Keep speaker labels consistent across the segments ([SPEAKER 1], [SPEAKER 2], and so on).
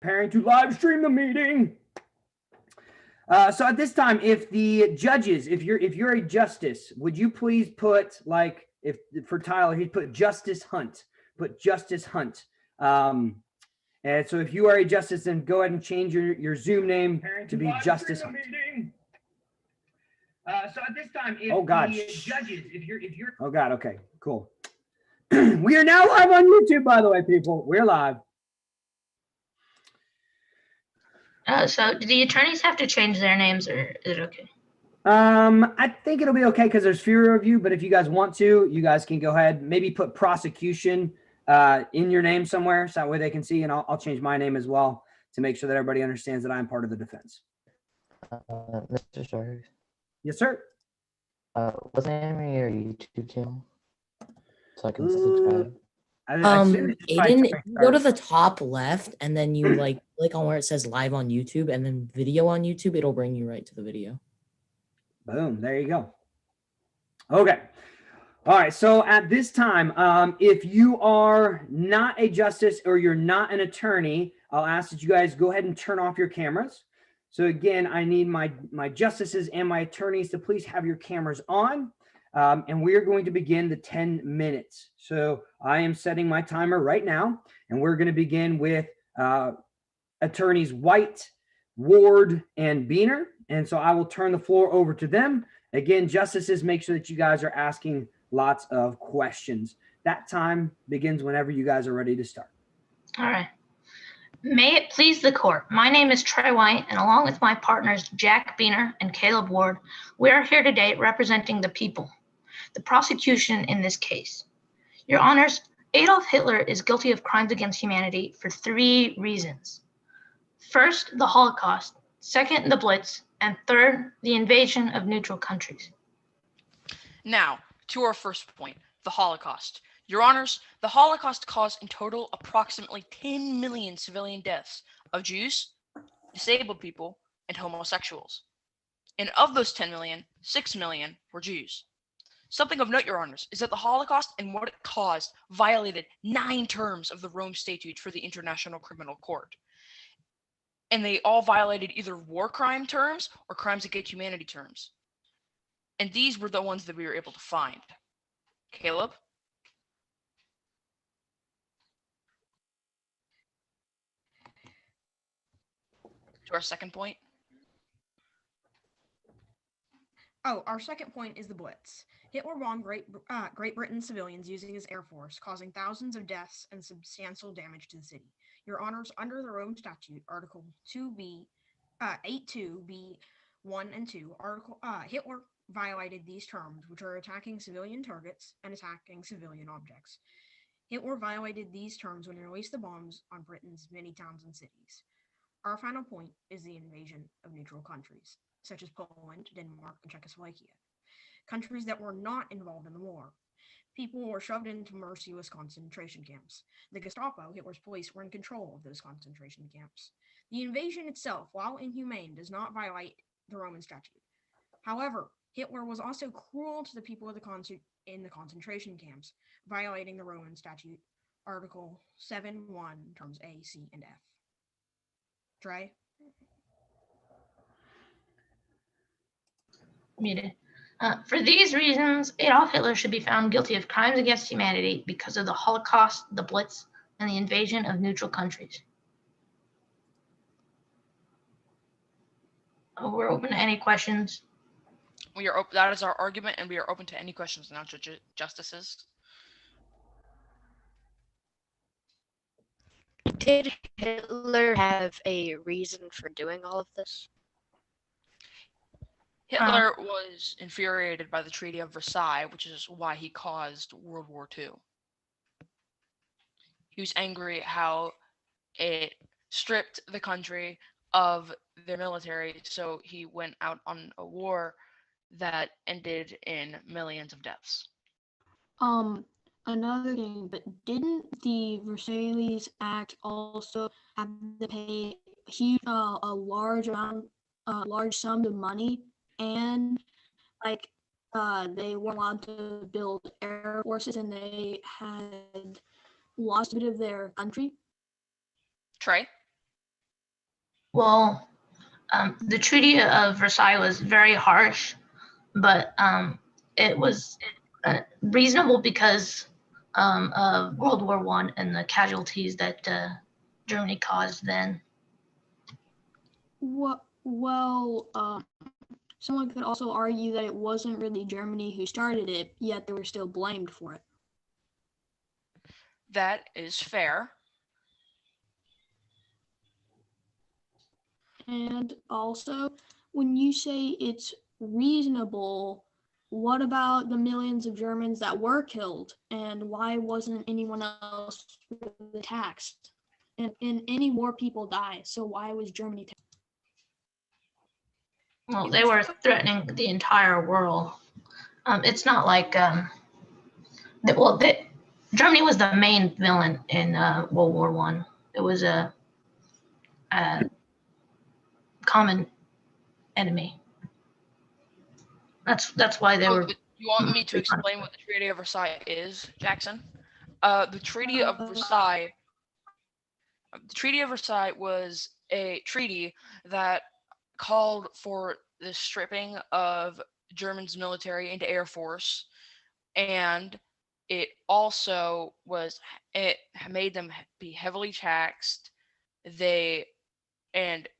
[SPEAKER 1] Preparing to live stream the meeting. So at this time, if the judges, if you're a justice, would you please put, like, if for Tyler, he'd put Justice Hunt, put Justice Hunt. And so if you are a justice, then go ahead and change your Zoom name to be Justice Hunt. So at this time, if the judges, if you're oh God, okay, cool. We are now live on YouTube, by the way, people. We're live.
[SPEAKER 2] So do the attorneys have to change their names, or is it okay?
[SPEAKER 1] I think it'll be okay because there's fewer of you, but if you guys want to, you guys can go ahead, maybe put prosecution in your name somewhere, so that way they can see, and I'll change my name as well to make sure that everybody understands that I'm part of the defense.
[SPEAKER 3] Mr. Starks.
[SPEAKER 1] Yes, sir.
[SPEAKER 3] What's the name of your YouTube channel? So I can subscribe.
[SPEAKER 4] Aiden, if you go to the top left and then you like click on where it says live on YouTube and then video on YouTube, it'll bring you right to the video.
[SPEAKER 1] Boom, there you go. Okay. All right, so at this time, if you are not a justice or you're not an attorney, I'll ask that you guys go ahead and turn off your cameras. So again, I need my justices and my attorneys to please have your cameras on. And we are going to begin the 10 minutes. So I am setting my timer right now, and we're going to begin with attorneys White, Ward, and Beener. And so I will turn the floor over to them. Again, justices, make sure that you guys are asking lots of questions. That time begins whenever you guys are ready to start.
[SPEAKER 2] All right. May it please the court. My name is Trey White, and along with my partners, Jack Beener and Caleb Ward, we are here today representing the people, the prosecution in this case. Your Honors, Adolf Hitler is guilty of crimes against humanity for 3 reasons. First, the Holocaust. Second, the Blitz. And third, the invasion of neutral countries.
[SPEAKER 5] Now, to our first point, the Holocaust. Your Honors, the Holocaust caused in total approximately 10 million civilian deaths of Jews, disabled people, and homosexuals. And of those 10 million, 6 million were Jews. Something of note, Your Honors, is that the Holocaust and what it caused violated 9 terms of the Rome Statute for the International Criminal Court. And they all violated either war crime terms or crimes against humanity terms. And these were the ones that we were able to find. Caleb? To our second point.
[SPEAKER 6] Oh, our second point is the Blitz. Hitler bombed Great Britain civilians using his air force, causing thousands of deaths and substantial damage to the city. Your Honors, under the Rome Statute, Article 82B 1 and 2, Hitler violated these terms, which are attacking civilian targets and attacking civilian objects. Hitler violated these terms when he released the bombs on Britain's many towns and cities. Our final point is the invasion of neutral countries, such as Poland, Denmark, and Czechoslovakia, countries that were not involved in the war. People were shoved into merciless concentration camps. The Gestapo, Hitler's police, were in control of those concentration camps. The invasion itself, while inhumane, does not violate the Roman statute. However, Hitler was also cruel to the people of in the concentration camps, violating the Roman statute, Article 7.1, terms A, C, and F. Trey?
[SPEAKER 2] Muted. For these reasons, Adolf Hitler should be found guilty of crimes against humanity because of the Holocaust, the Blitz, and the invasion of neutral countries. We're open to any questions.
[SPEAKER 5] We are open. That is our argument, and we are open to any questions now, justices.
[SPEAKER 7] Did Hitler have a reason for doing all of this?
[SPEAKER 5] Hitler was infuriated by the Treaty of Versailles, which is why he caused World War II. He was angry at how it stripped the country of their military, so he went out on a war that ended in millions of deaths.
[SPEAKER 8] Another thing, but didn't the Versailles Act also have to pay a large sum of money, and like they weren't allowed to build air forces, and they had lost a bit of their country?
[SPEAKER 5] Trey?
[SPEAKER 2] Well, the Treaty of Versailles was very harsh, but it was reasonable because of World War One and the casualties that Germany caused then.
[SPEAKER 8] Someone could also argue that it wasn't really Germany who started it, yet they were still blamed for it.
[SPEAKER 5] That is fair.
[SPEAKER 8] And also, when you say it's reasonable, what about the millions of Germans that were killed? And why wasn't anyone else really taxed? And in any war, people die. So why was Germany taxed?
[SPEAKER 2] Well, they were threatening the entire world. It's not like Germany was the main villain in World War One. It was a common enemy. That's why they were.
[SPEAKER 5] You want me to explain what the Treaty of Versailles is, Jackson? The Treaty of Versailles. The Treaty of Versailles was a treaty that called for the stripping of Germany's military and air force, and it also made them be heavily taxed. They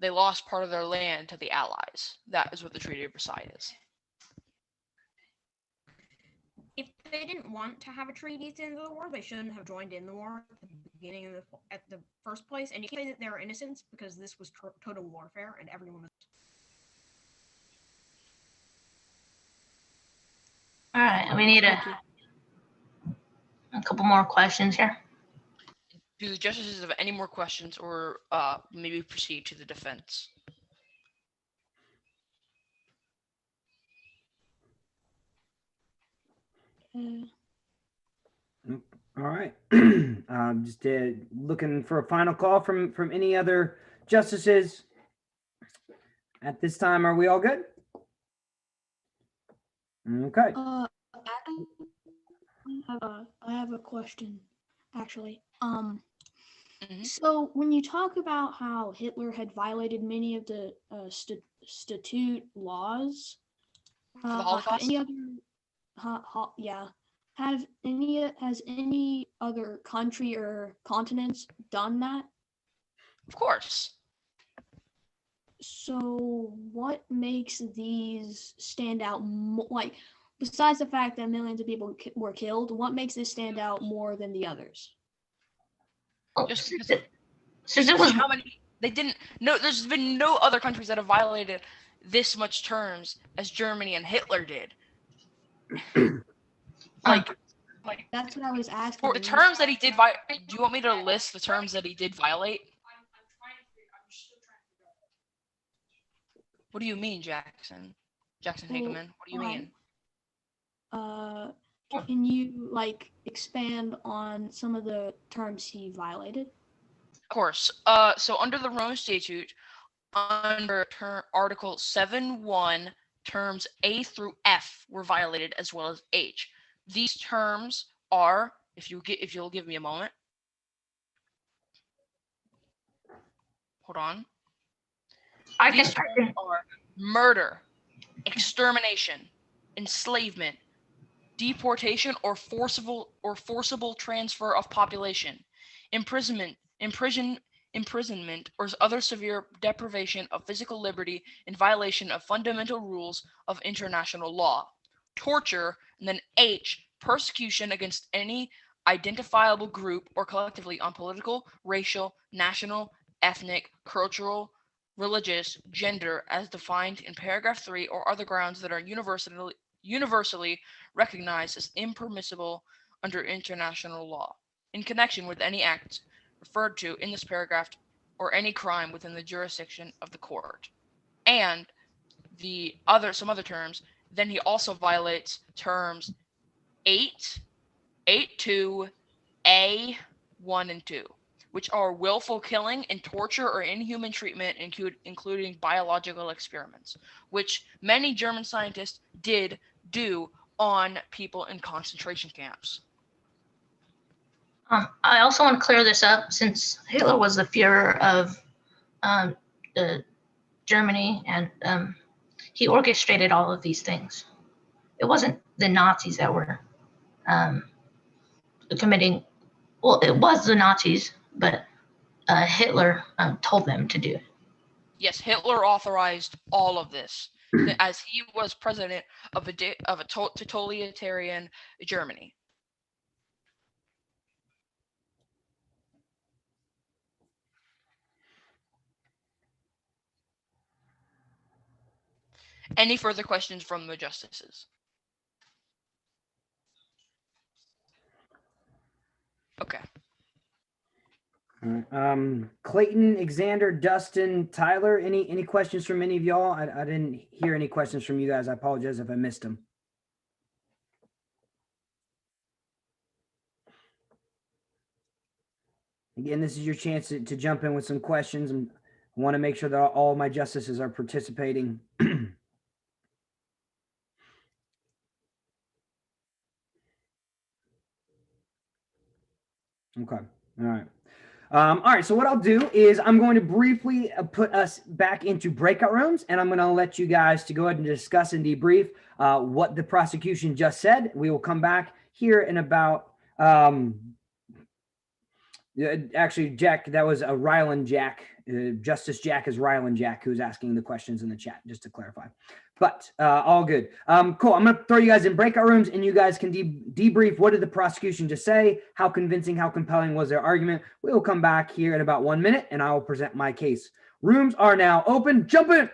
[SPEAKER 5] lost part of their land to the Allies. That is what the Treaty of Versailles is.
[SPEAKER 6] If they didn't want to have a treaty at the end of the war, they shouldn't have joined in the war at the beginning of at the first place. And you can't say that they were innocent because this was total warfare and everyone was.
[SPEAKER 2] All right, we need a couple more questions here.
[SPEAKER 5] Do the justices have any more questions, or maybe proceed to the defense?
[SPEAKER 1] All right. Just looking for a final call from any other justices. At this time, are we all good? Okay.
[SPEAKER 8] I have a question, actually. So when you talk about how Hitler had violated many of the statute laws,
[SPEAKER 5] For the Holocaust?
[SPEAKER 8] any other, has any other country or continents done that?
[SPEAKER 5] Of course.
[SPEAKER 8] So what makes these stand out like, besides the fact that millions of people were killed, what makes this stand out more than the others?
[SPEAKER 5] Just because
[SPEAKER 2] Since it was
[SPEAKER 5] how many they didn't. No, there's been no other countries that have violated this much terms as Germany and Hitler did. like
[SPEAKER 8] That's what I was asking.
[SPEAKER 5] for the terms that he did violate. Do you want me to list the terms that he did violate? What do you mean, Jackson? Jackson Hageman, what do you mean?
[SPEAKER 8] Can you expand on some of the terms he violated?
[SPEAKER 5] Of course. So under the Rome Statute, under Article 7.1, terms A through F were violated, as well as H. These terms are, if you'll give me a moment. Hold on. These terms are murder, extermination, enslavement, deportation or forcible transfer of population, imprisonment or other severe deprivation of physical liberty in violation of fundamental rules of international law, torture, and then H, persecution against any identifiable group or collectively on political, racial, national, ethnic, cultural, religious, gender as defined in paragraph 3 or other grounds that are universally recognized as impermissible under international law in connection with any act referred to in this paragraph or any crime within the jurisdiction of the court. And some other terms, then he also violates terms 8.2, A, 1, and 2, which are willful killing and torture or inhuman treatment, including biological experiments, which many German scientists did do on people in concentration camps.
[SPEAKER 2] I also want to clear this up, since Hitler was the Führer of Germany, and he orchestrated all of these things. It wasn't the Nazis that were committing. Well, it was the Nazis, but Hitler told them to do it.
[SPEAKER 5] Yes, Hitler authorized all of this as he was president of a totalitarian Germany. Any further questions from the justices? Okay.
[SPEAKER 1] All right. Clayton, Alexander, Dustin, Tyler, any questions from any of y'all? I didn't hear any questions from you guys. I apologize if I missed them. Again, this is your chance to jump in with some questions, and I want to make sure that all my justices are participating. Okay. All right. All right. So what I'll do is I'm going to briefly put us back into breakout rooms, and I'm going to let you guys to go ahead and discuss and debrief what the prosecution just said. We will come back here in about, actually, Jack, that was a Ryland Jack. Justice Jack is Ryland Jack who's asking the questions in the chat, just to clarify. But all good. Cool. I'm going to throw you guys in breakout rooms, and you guys can debrief. What did the prosecution just say? How convincing, how compelling was their argument? We will come back here in about 1 minute, and I will present my case. Rooms are now open. Jump in.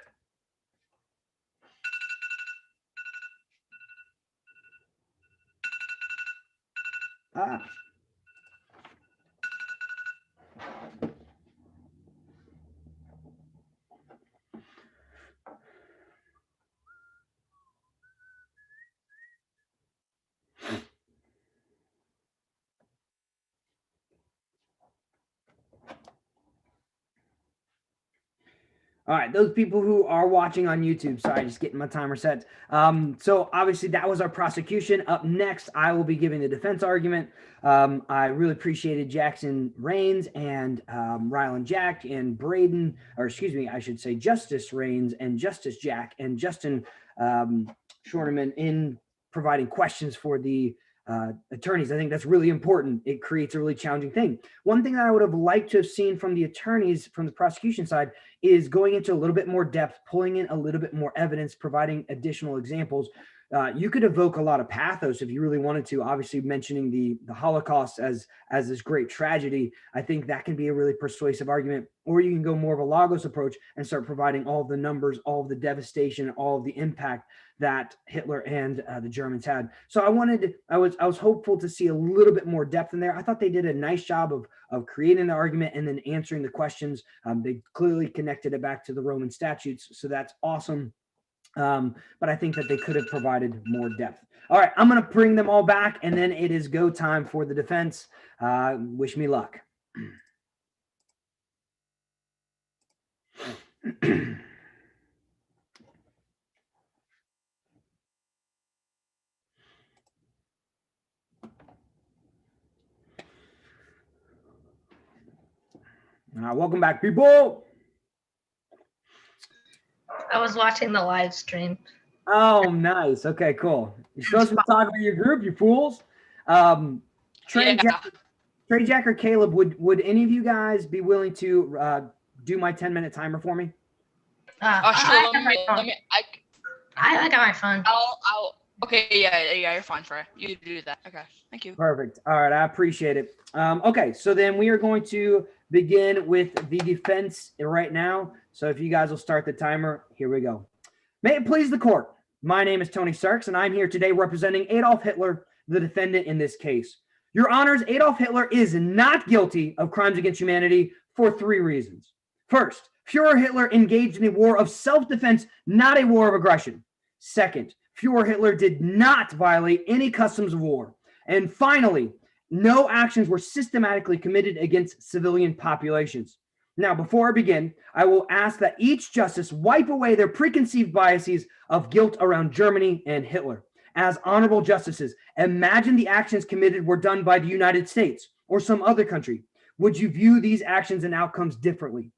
[SPEAKER 1] All right, those people who are watching on YouTube, sorry, just getting my timer set. So obviously that was our prosecution. Up next, I will be giving the defense argument. I really appreciated Jackson Rains and Ryland Jack and Braden, or excuse me, I should say Justice Rains and Justice Jack and Justin Shorterman in providing questions for the attorneys. I think that's really important. It creates a really challenging thing. One thing that I would have liked to have seen from the attorneys from the prosecution side is going into a little bit more depth, pulling in a little bit more evidence, providing additional examples. You could evoke a lot of pathos if you really wanted to. Obviously, mentioning the Holocaust as this great tragedy, I think that can be a really persuasive argument. Or you can go more of a Logos approach and start providing all of the numbers, all of the devastation, all of the impact that Hitler and the Germans had. So I was hopeful to see a little bit more depth in there. I thought they did a nice job of creating the argument and then answering the questions. They clearly connected it back to the Roman statutes, so that's awesome. But I think that they could have provided more depth. All right, I'm going to bring them all back, and then it is go time for the defense. Wish me luck. Welcome back, people.
[SPEAKER 2] I was watching the live stream.
[SPEAKER 1] Oh, nice. Okay, cool. You're supposed to be talking to your group, you fools. Trey Jack or Caleb, would any of you guys be willing to do my 10-minute timer for me?
[SPEAKER 5] Sure.
[SPEAKER 2] I got my phone.
[SPEAKER 5] Okay, yeah, you're fine, Trey. You do that. Okay, thank you.
[SPEAKER 1] Perfect. All right, I appreciate it. Okay, so then we are going to begin with the defense right now. So if you guys will start the timer, here we go. May it please the court. My name is Tony Starks, and I'm here today representing Adolf Hitler, the defendant in this case. Your honors, Adolf Hitler is not guilty of crimes against humanity for 3 reasons. First, Führer Hitler engaged in a war of self-defense, not a war of aggression. Second, Führer Hitler did not violate any customs of war. And finally, no actions were systematically committed against civilian populations. Now, before I begin, I will ask that each justice wipe away their preconceived biases of guilt around Germany and Hitler. As honorable justices, imagine the actions committed were done by the United States or some other country. Would you view these actions and outcomes differently?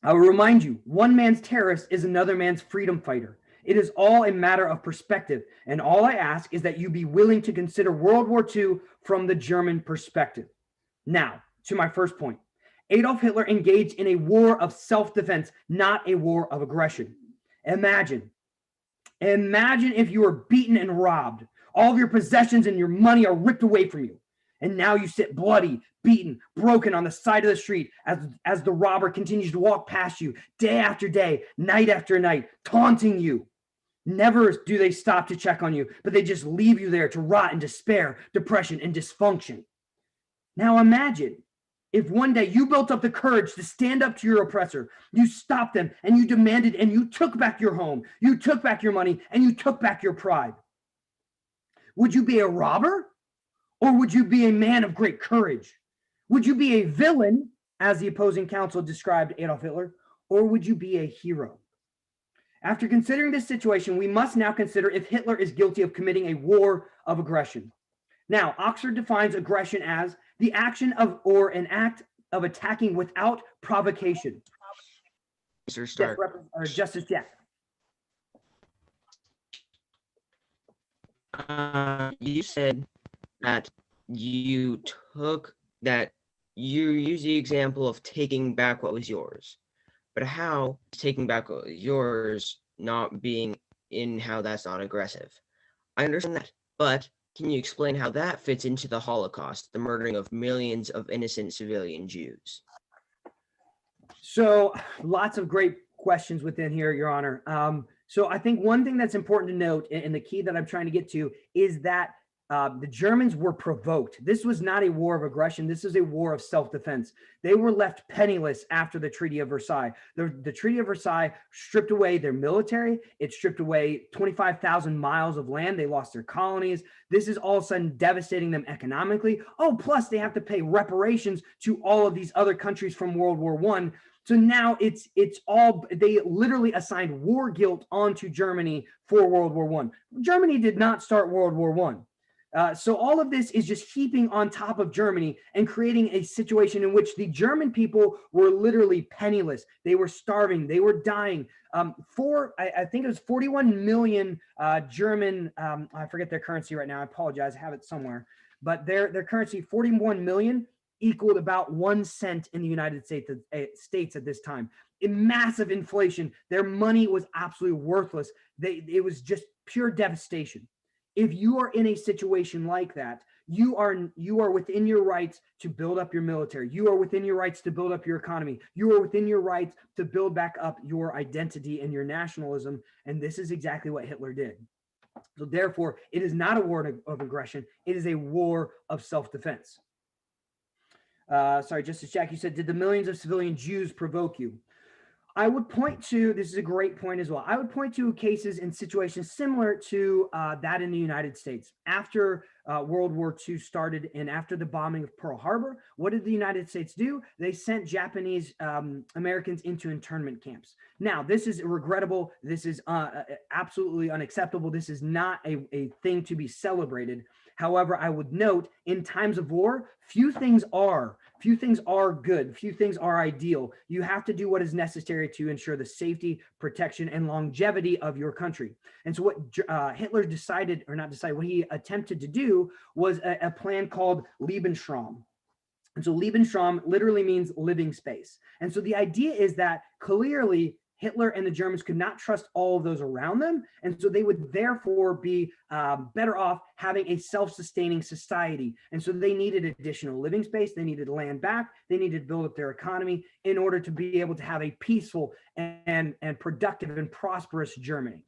[SPEAKER 1] I will remind you, one man's terrorist is another man's freedom fighter. It is all a matter of perspective, and all I ask is that you be willing to consider World War II from the German perspective. Now, to my first point. Adolf Hitler engaged in a war of self-defense, not a war of aggression. Imagine if you were beaten and robbed. All of your possessions and your money are ripped away from you. And now you sit bloody, beaten, broken on the side of the street as the robber continues to walk past you day after day, night after night, taunting you. Never do they stop to check on you, but they just leave you there to rot in despair, depression, and dysfunction. Now imagine if one day you built up the courage to stand up to your oppressor, you stopped them and you demanded and you took back your home, you took back your money, and you took back your pride. Would you be a robber, or would you be a man of great courage? Would you be a villain, as the opposing counsel described Adolf Hitler, or would you be a hero? After considering this situation, we must now consider if Hitler is guilty of committing a war of aggression. Now, Oxford defines aggression as the action of or an act of attacking without provocation.
[SPEAKER 9] Mr. Stark.
[SPEAKER 1] Yes, Justice Jack.
[SPEAKER 9] You said that you used the example of taking back what was yours, but how is taking back what was yours not being in how that's not aggressive? I understand that, but can you explain how that fits into the Holocaust, the murdering of millions of innocent civilian Jews?
[SPEAKER 1] So lots of great questions within here, Your Honor. So I think one thing that's important to note, and the key that I'm trying to get to, is that the Germans were provoked. This was not a war of aggression. This is a war of self-defense. They were left penniless after the Treaty of Versailles. The Treaty of Versailles stripped away their military. It stripped away 25,000 miles of land. They lost their colonies. This is all of a sudden devastating them economically. Oh, plus they have to pay reparations to all of these other countries from World War I. So now it's all, they literally assigned war guilt onto Germany for World War I. Germany did not start World War I. So all of this is just heaping on top of Germany and creating a situation in which the German people were literally penniless. They were starving. They were dying. I think it was 41 million German, I forget their currency right now. I apologize. I have it somewhere. But their currency, 41 million, equaled about 1 cent in the United States at this time. In massive inflation. Their money was absolutely worthless. It was just pure devastation. If you are in a situation like that, you are within your rights to build up your military. You are within your rights to build up your economy. You are within your rights to build back up your identity and your nationalism. And this is exactly what Hitler did. So therefore, it is not a war of aggression. It is a war of self-defense. Sorry, Justice Jack, you said, did the millions of civilian Jews provoke you? I would point to, this is a great point as well. I would point to cases and situations similar to that in the United States. After World War II started and after the bombing of Pearl Harbor, what did the United States do? They sent Japanese Americans into internment camps. Now, this is regrettable. This is absolutely unacceptable. This is not a thing to be celebrated. However, I would note in times of war, few things are good. Few things are ideal. You have to do what is necessary to ensure the safety, protection, and longevity of your country. And so what Hitler what he attempted to do was a plan called Lebensraum. And so Lebensraum literally means living space. And so the idea is that clearly Hitler and the Germans could not trust all of those around them. And so they would therefore be better off having a self-sustaining society. And so they needed additional living space. They needed land back. They needed to build up their economy in order to be able to have a peaceful and productive and prosperous Germany.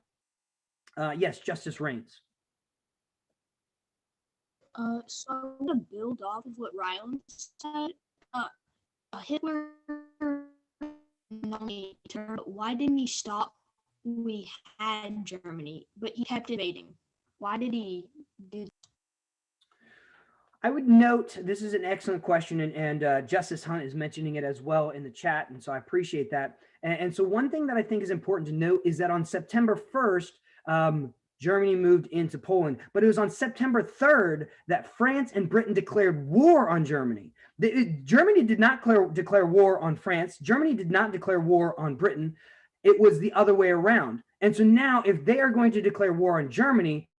[SPEAKER 1] Yes, Justice Reigns.
[SPEAKER 8] So I'm going to build off of what Rylan said. Hitler why didn't he stop when we had Germany, but he kept invading? Why did he do that?
[SPEAKER 1] I would note, this is an excellent question, and Justice Hunt is mentioning it as well in the chat, and so I appreciate that. And so one thing that I think is important to note is that on September 1st, Germany moved into Poland. But it was on September 3rd that France and Britain declared war on Germany. Germany did not declare war on France. Germany did not declare war on Britain. It was the other way around. And so now, if they are going to declare war on Germany,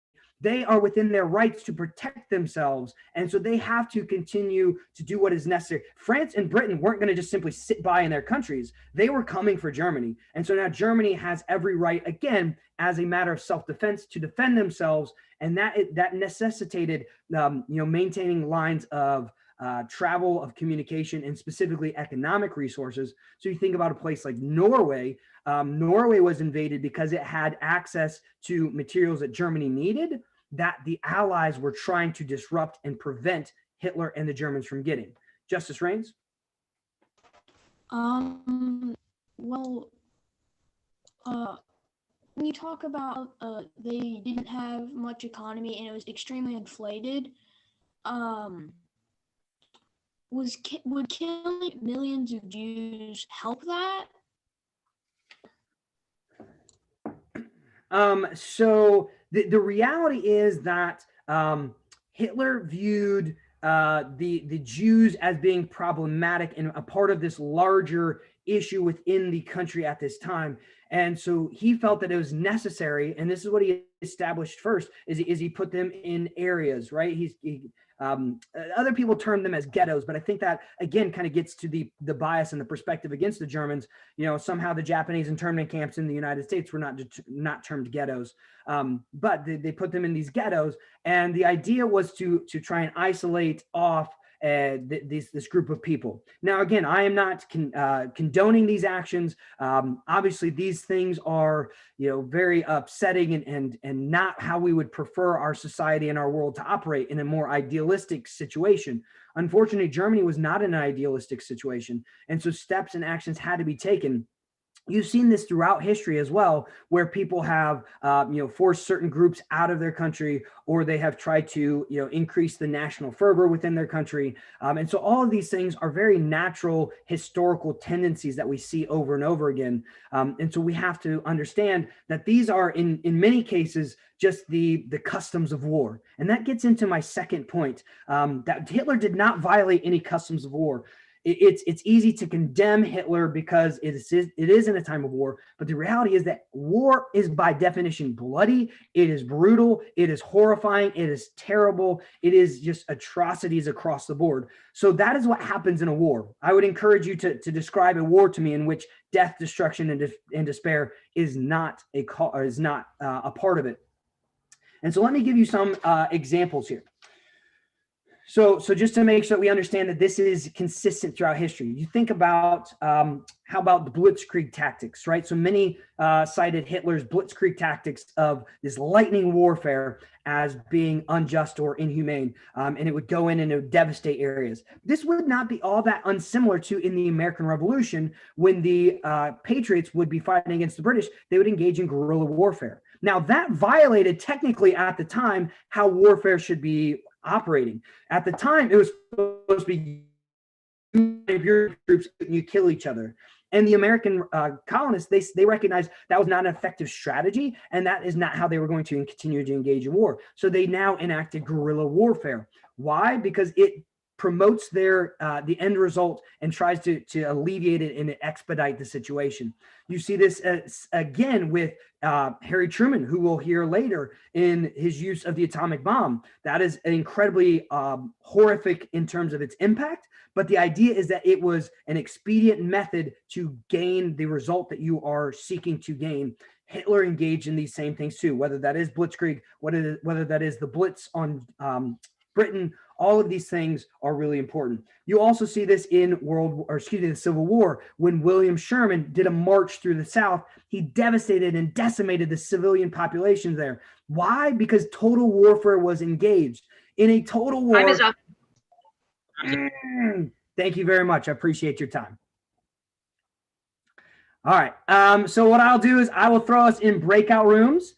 [SPEAKER 1] they are within their rights to protect themselves. And so they have to continue to do what is necessary. France and Britain weren't going to just simply sit by in their countries. They were coming for Germany. And so now Germany has every right, again, as a matter of self-defense, to defend themselves. And that necessitated, maintaining lines of travel, of communication, and specifically economic resources. So you think about a place like Norway. Norway was invaded because it had access to materials that Germany needed, that the Allies were trying to disrupt and prevent Hitler and the Germans from getting. Justice Reigns?
[SPEAKER 8] When you talk about they didn't have much economy and it was extremely inflated, would killing millions of Jews help that?
[SPEAKER 1] So the reality is that Hitler viewed the Jews as being problematic and a part of this larger issue within the country at this time. And so he felt that it was necessary, and this is what he established first, is he put them in areas, right? Other people term them as ghettos, but I think that, again, kind of gets to the bias and the perspective against the Germans. Somehow the Japanese internment camps in the United States were not termed ghettos, but they put them in these ghettos. And the idea was to try and isolate off this group of people. Now, again, I am not condoning these actions. Obviously, these things are, very upsetting and not how we would prefer our society and our world to operate in a more idealistic situation. Unfortunately, Germany was not in an idealistic situation, and so steps and actions had to be taken. You've seen this throughout history as well, where people have, forced certain groups out of their country, or they have tried to, increase the national fervor within their country. And so all of these things are very natural historical tendencies that we see over and over again. And so we have to understand that these are, in many cases, just the customs of war. And that gets into my second point, that Hitler did not violate any customs of war. It's easy to condemn Hitler because it is in a time of war, but the reality is that war is by definition bloody, it is brutal, it is horrifying, it is terrible, it is just atrocities across the board. So that is what happens in a war. I would encourage you to describe a war to me in which death, destruction, and despair is not a part of it. And so let me give you some examples here. So just to make sure that we understand that this is consistent throughout history, you think about how about the Blitzkrieg tactics, right? So many cited Hitler's Blitzkrieg tactics of this lightning warfare as being unjust or inhumane, and it would go in and it would devastate areas. This would not be all that unsimilar to in the American Revolution, when the Patriots would be fighting against the British. They would engage in guerrilla warfare. Now that violated technically at the time how warfare should be operating. At the time, it was supposed to be if your troops, you kill each other. And the American colonists, they recognized that was not an effective strategy, and that is not how they were going to continue to engage in war. So they now enacted guerrilla warfare. Why? Because it promotes the end result and tries to alleviate it and expedite the situation. You see this again with Harry Truman, who we'll hear later, in his use of the atomic bomb. That is incredibly horrific in terms of its impact, but the idea is that it was an expedient method to gain the result that you are seeking to gain. Hitler engaged in these same things too, whether that is Blitzkrieg, whether that is the Blitz on Britain. All of these things are really important. You also see this in the Civil War, when William Sherman did a march through the South. He devastated and decimated the civilian populations there. Why? Because total warfare was engaged. In a total war.
[SPEAKER 2] Time is up.
[SPEAKER 1] Thank you very much. I appreciate your time. All right. So what I'll do is I will throw us in breakout rooms.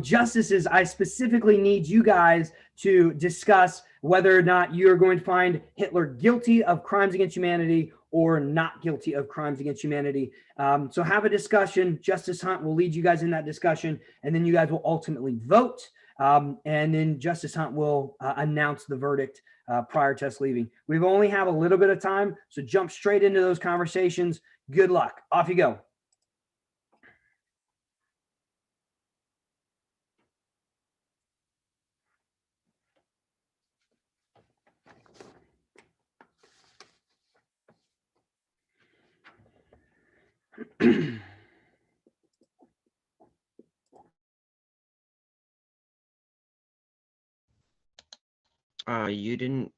[SPEAKER 1] Justices, I specifically need you guys to discuss whether or not you're going to find Hitler guilty of crimes against humanity or not guilty of crimes against humanity. So have a discussion. Justice Hunt will lead you guys in that discussion, and then you guys will ultimately vote. And then Justice Hunt will announce the verdict prior to us leaving. We've only have a little bit of time, so jump straight into those conversations. Good luck. Off you go.
[SPEAKER 9] You didn't.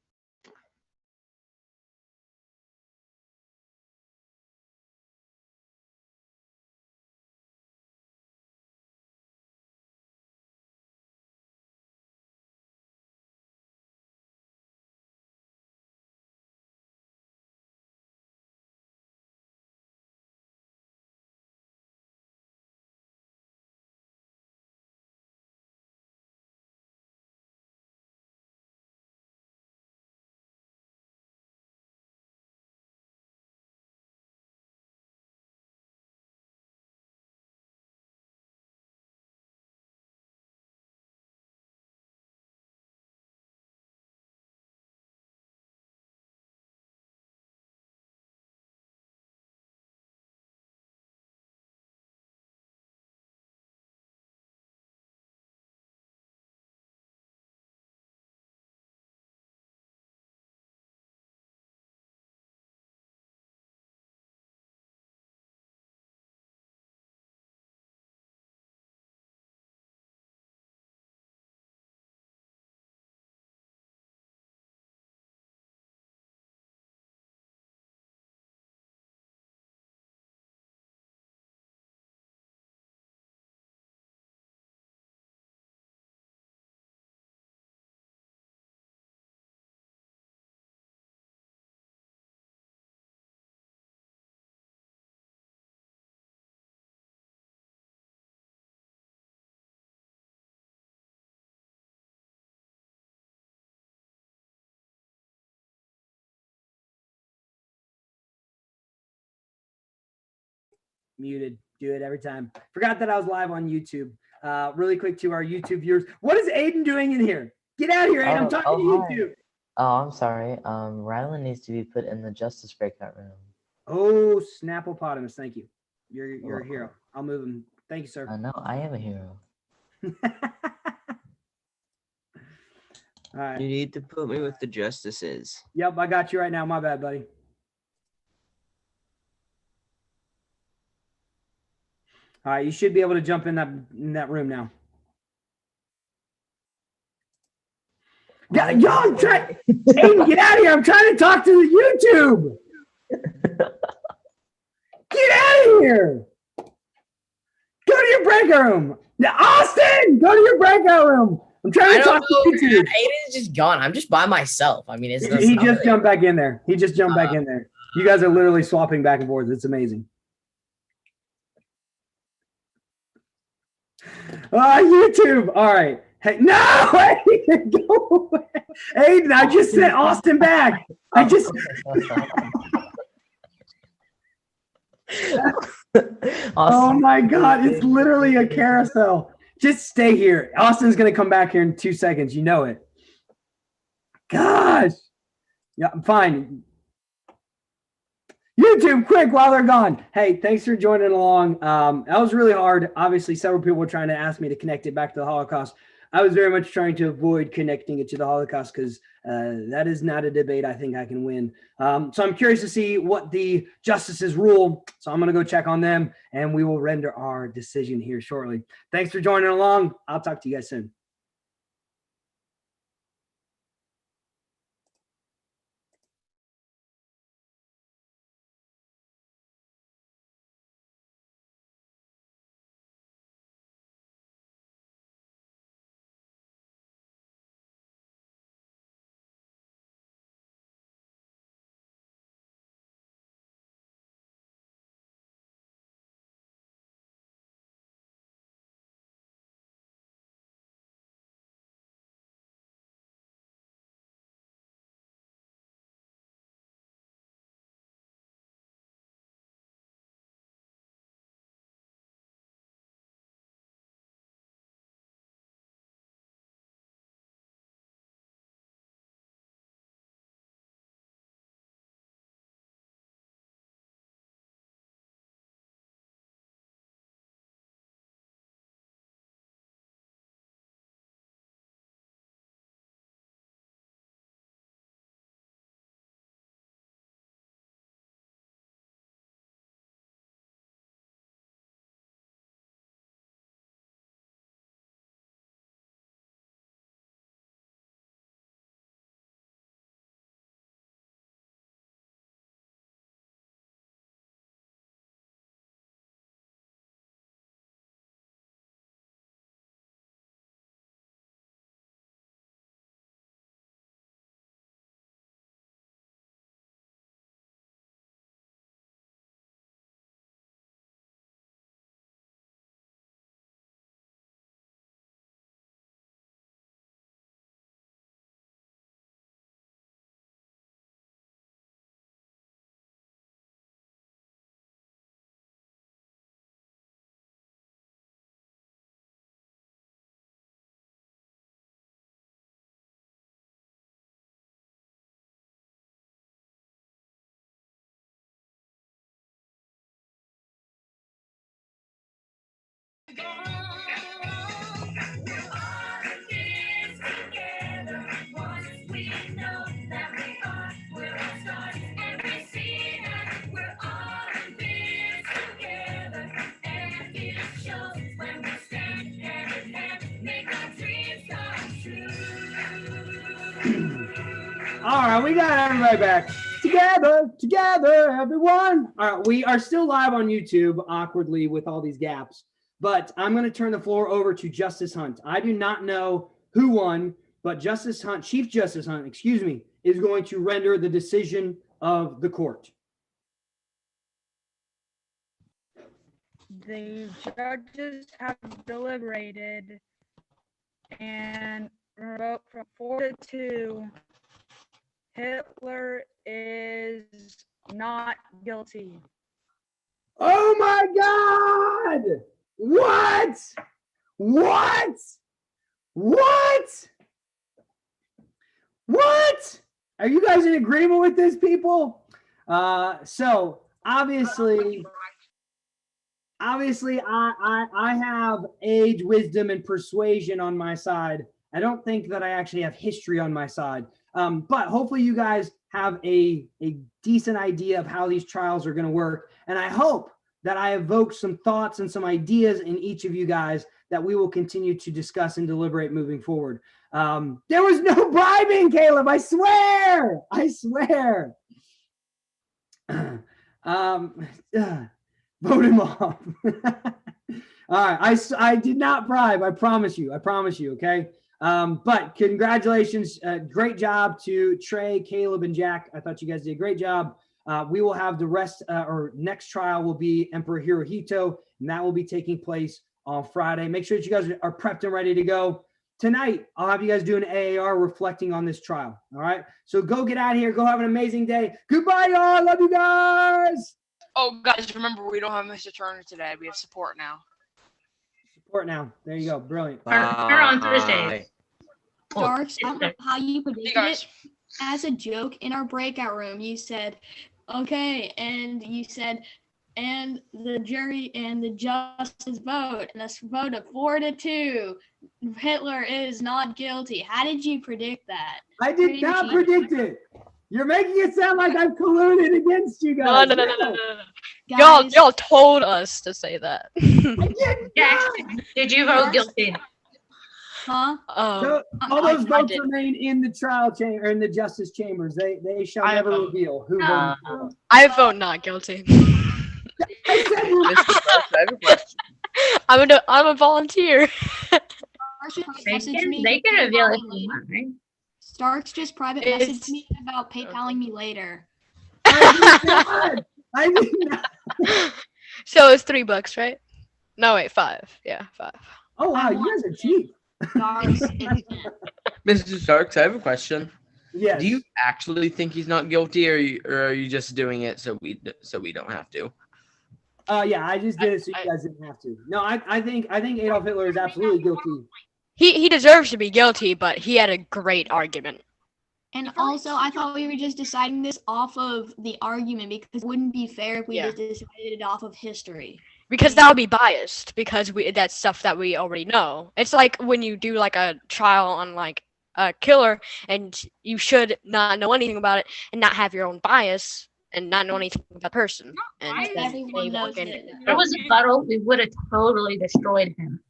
[SPEAKER 1] Muted. Do it every time. Forgot that I was live on YouTube. Really quick to our YouTube viewers. What is Aiden doing in here? Get out of here, Aiden. I'm talking to
[SPEAKER 3] hi.
[SPEAKER 1] YouTube.
[SPEAKER 3] Oh, I'm sorry. Rylan needs to be put in the justice breakout room.
[SPEAKER 1] Oh, Snapopotamus. Thank you. You're a hero. I'll move him. Thank you, sir.
[SPEAKER 3] I know. I am a hero.
[SPEAKER 1] All right.
[SPEAKER 9] You need to put me with the justices.
[SPEAKER 1] Yep, I got you right now. My bad, buddy. All right, you should be able to jump in that room now. Yeah, y'all, Aiden, get out of here! I'm trying to talk to the YouTube. Get out of here! Go to your breakout room. Now, Austin, go to your breakout room. I'm trying to talk to YouTube.
[SPEAKER 4] Aiden's just gone. I'm just by myself. I mean,
[SPEAKER 1] He just jumped back in there. He just jumped back in there. You guys are literally swapping back and forth. It's amazing. YouTube. All right. Hey, no, Aiden, go away. Aiden, I just sent Austin back. I just. Oh my God, it's literally a carousel. Just stay here. Austin's going to come back here in 2 seconds. You know it. Gosh. Yeah, I'm fine. YouTube, quick, while they're gone. Hey, thanks for joining along. That was really hard. Obviously, several people were trying to ask me to connect it back to the Holocaust. I was very much trying to avoid connecting it to the Holocaust because that is not a debate I think I can win. So I'm curious to see what the justices rule. So I'm going to go check on them, and we will render our decision here shortly. Thanks for joining along. I'll talk to you guys soon. All right, we got everybody back. Together, everyone. All right, we are still live on YouTube, awkwardly with all these gaps, but I'm going to turn the floor over to Justice Hunt. I do not know who won, but Chief Justice Hunt, excuse me, is going to render the decision of the court.
[SPEAKER 10] The judges have deliberated and vote from 4-2. Hitler is not guilty.
[SPEAKER 1] Oh my God! What? Are you guys in agreement with this, people? So obviously I have age, wisdom, and persuasion on my side. I don't think that I actually have history on my side. But hopefully you guys have a decent idea of how these trials are going to work. And I hope that I evoked some thoughts and some ideas in each of you guys that we will continue to discuss and deliberate moving forward. There was no bribing, Caleb. I swear. Vote him off. All right. I did not bribe. I promise you. Okay. But congratulations. Great job to Trey, Caleb, and Jack. I thought you guys did a great job. We will have the rest, or next trial will be Emperor Hirohito, and that will be taking place on Friday. Make sure that you guys are prepped and ready to go. Tonight, I'll have you guys do an AAR reflecting on this trial. All right. So go get out of here. Go have an amazing day. Goodbye, y'all. Love you guys.
[SPEAKER 5] Oh, guys, remember, we don't have Mr. Turner today. We have support now.
[SPEAKER 1] Support now. There you go. Brilliant.
[SPEAKER 2] Or on Thursday.
[SPEAKER 8] Starks, I don't know how you predicted
[SPEAKER 5] guys.
[SPEAKER 8] it. As a joke in our breakout room, you said, okay, and you said, and the jury and the justice vote, and a vote of 4-2. Hitler is not guilty. How did you predict that?
[SPEAKER 1] I did not predict it. You're making it sound like I've colluded against you guys.
[SPEAKER 7] No.
[SPEAKER 8] Guys,
[SPEAKER 7] Y'all told us to say that.
[SPEAKER 2] Jack, did you vote guilty?
[SPEAKER 8] huh?
[SPEAKER 1] So, all those votes remain in the trial chamber, or in the justice chambers. They shall
[SPEAKER 5] I
[SPEAKER 1] never
[SPEAKER 5] vote.
[SPEAKER 1] reveal who voted for.
[SPEAKER 7] I vote not guilty.
[SPEAKER 1] I said you-
[SPEAKER 9] Mr. Starks, I have a question.
[SPEAKER 7] I'm a volunteer.
[SPEAKER 8] Starks just messaged me.
[SPEAKER 2] They can reveal if you want, right?
[SPEAKER 8] Starks just private
[SPEAKER 7] It's-
[SPEAKER 8] messaged me about PayPaling me later.
[SPEAKER 1] I did not.
[SPEAKER 7] So it's $3, right? No, wait, 5. Yeah, 5.
[SPEAKER 1] Oh wow, you guys are cheap.
[SPEAKER 8] Starks,
[SPEAKER 11] Mr. Starks, I have a question.
[SPEAKER 1] Yes.
[SPEAKER 11] Do you actually think he's not guilty, or are you just doing it so we don't have to?
[SPEAKER 1] Yeah, I just did it so you guys didn't have to. No, I think Adolf Hitler is absolutely guilty.
[SPEAKER 7] He deserves to be guilty, but he had a great argument.
[SPEAKER 8] and also, I thought we were just deciding this off of the argument because it wouldn't be fair if we
[SPEAKER 7] Yeah.
[SPEAKER 8] just decided it off of history.
[SPEAKER 7] Because that would be biased, because that's stuff that we already know. It's like when you do like a trial on like a killer, and you should not know anything about it and not have your own bias and not know anything about the person. And
[SPEAKER 6] biased.
[SPEAKER 7] then
[SPEAKER 8] Everyone
[SPEAKER 7] they
[SPEAKER 8] knows
[SPEAKER 7] walk in-
[SPEAKER 8] it.
[SPEAKER 2] If there was a battle, we would have totally destroyed him.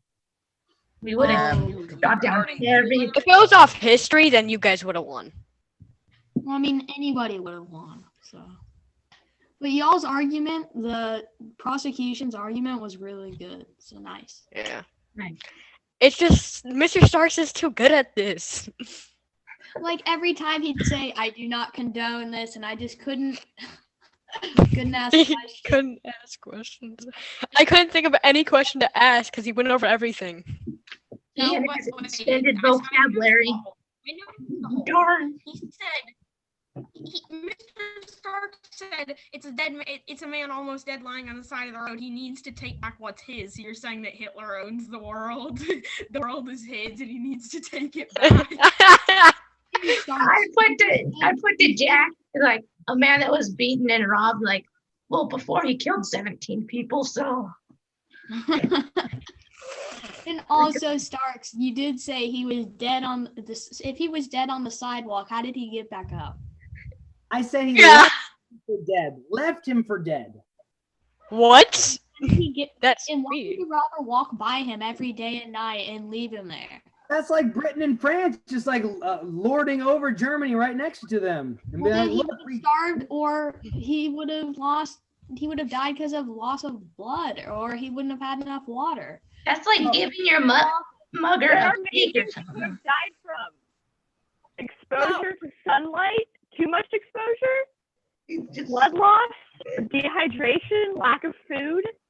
[SPEAKER 2] We would have shot down every.
[SPEAKER 7] If it was off history, then you guys would have won.
[SPEAKER 8] Well, I mean, anybody would have won. So, but y'all's argument, the prosecution's argument, was really good. So nice.
[SPEAKER 7] Yeah.
[SPEAKER 2] Nice.
[SPEAKER 7] It's just Mr. Starks is too good at this.
[SPEAKER 8] Like every time he'd say, "I do not condone this," and I just couldn't ask
[SPEAKER 7] He
[SPEAKER 8] questions.
[SPEAKER 7] couldn't ask questions. I couldn't think of any question to ask because he went over everything.
[SPEAKER 2] He had
[SPEAKER 6] but
[SPEAKER 2] his
[SPEAKER 6] wait,
[SPEAKER 2] extended
[SPEAKER 6] I saw
[SPEAKER 2] vocabulary.
[SPEAKER 6] I know the whole-
[SPEAKER 2] Darn.
[SPEAKER 6] He said, Mr. Stark said, it's a man almost dead lying on the side of the road. He needs to take back what's his. You're saying that Hitler owns the world. The world is his, and he needs to take it back.
[SPEAKER 2] I put to Jack, like a man that was beaten and robbed, like, well, before he killed 17 people, so
[SPEAKER 8] And also, Starks, you did say he was dead on this. If he was dead on the sidewalk, how did he get back up?
[SPEAKER 1] I said he
[SPEAKER 7] Yeah.
[SPEAKER 1] left him for dead. Left him for dead.
[SPEAKER 7] What?
[SPEAKER 8] How did he get?
[SPEAKER 7] That's
[SPEAKER 8] And why
[SPEAKER 7] weird.
[SPEAKER 8] would you rather walk by him every day and night and leave him there?
[SPEAKER 1] That's like Britain and France, just like lording over Germany right next to them. And be
[SPEAKER 8] Well, then
[SPEAKER 1] like,
[SPEAKER 8] he
[SPEAKER 1] "Look,
[SPEAKER 8] would have
[SPEAKER 1] we-"
[SPEAKER 8] starved, or he would have lost. He would have died because of loss of blood, or he wouldn't have had enough water.
[SPEAKER 2] That's like
[SPEAKER 1] Oh.
[SPEAKER 2] giving your mugger
[SPEAKER 10] There
[SPEAKER 2] a
[SPEAKER 10] are many
[SPEAKER 2] steak or
[SPEAKER 10] things he
[SPEAKER 2] something.
[SPEAKER 10] have died from. Exposure to sunlight, too much exposure, blood loss, dehydration, lack of food.